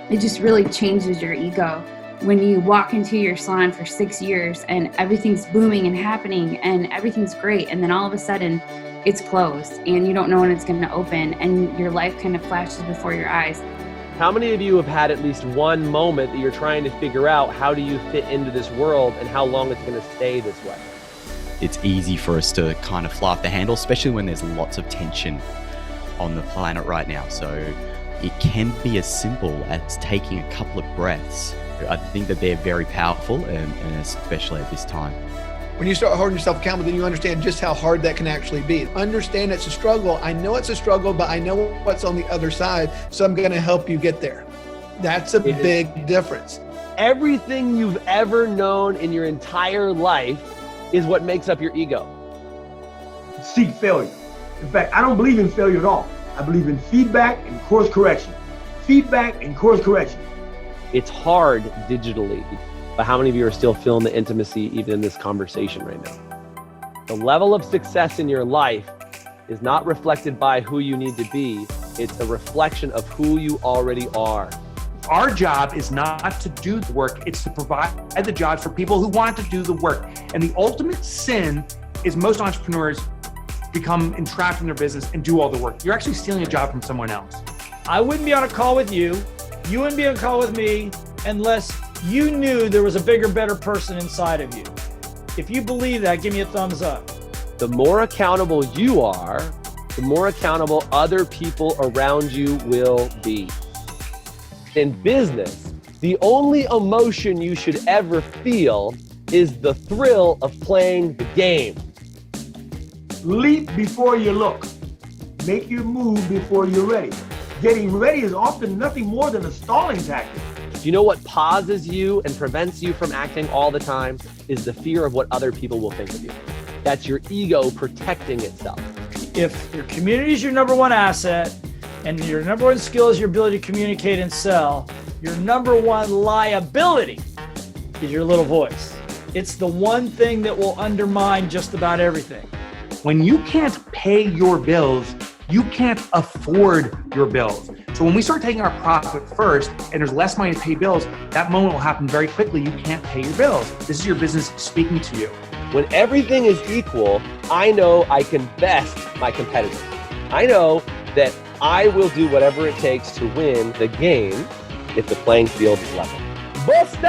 it just really changes your ego. When you walk into your salon for 6 years and everything's booming and happening and everything's great, and then all of a sudden it's closed and you don't know when it's going to open and your life kind of flashes before your eyes. How many of you have had at least one moment that you're trying to figure out how do you fit into this world and how long it's going to stay this way? It's easy for us to kind of fly off the handle, especially when there's lots of tension on the planet right now. So it can be as simple as taking a couple of breaths. I think that they're very powerful, and especially at this time. When you start holding yourself accountable, then you understand just how hard that can actually be. Understand it's a struggle. I know it's a struggle, but I know what's on the other side, so I'm going to help you get there. That's a big difference. Everything you've ever known in your entire life is what makes up your ego. Seek failure. In fact, I don't believe in failure at all. I believe in feedback and course correction. Feedback and course correction. It's hard digitally, but how many of you are still feeling the intimacy even in this conversation right now? The level of success in your life is not reflected by who you need to be. It's a reflection of who you already are. Our job is not to do the work, it's to provide the jobs for people who want to do the work. And the ultimate sin is most entrepreneurs become entrapped in their business and do all the work. You're actually stealing a job from someone else. I wouldn't be on a call with you. You wouldn't be on a call with me unless you knew there was a bigger, better person inside of you. If you believe that, give me a thumbs up. The more accountable you are, the more accountable other people around you will be. In business, the only emotion you should ever feel is the thrill of playing the game. Leap before you look. Make your move before you're ready. Getting ready is often nothing more than a stalling tactic. Do you know what pauses you and prevents you from acting all the time? Is the fear of what other people will think of you. That's your ego protecting itself. If your community is your number one asset and your number one skill is your ability to communicate and sell, your number one liability is your little voice. It's the one thing that will undermine just about everything. When you can't pay your bills, you can't afford your bills. So when we start taking our profit first and there's less money to pay bills, that moment will happen very quickly. You can't pay your bills. This is your business speaking to you. When everything is equal, I know I can best my competitors. I know that I will do whatever it takes to win the game if the playing field is level. Busted!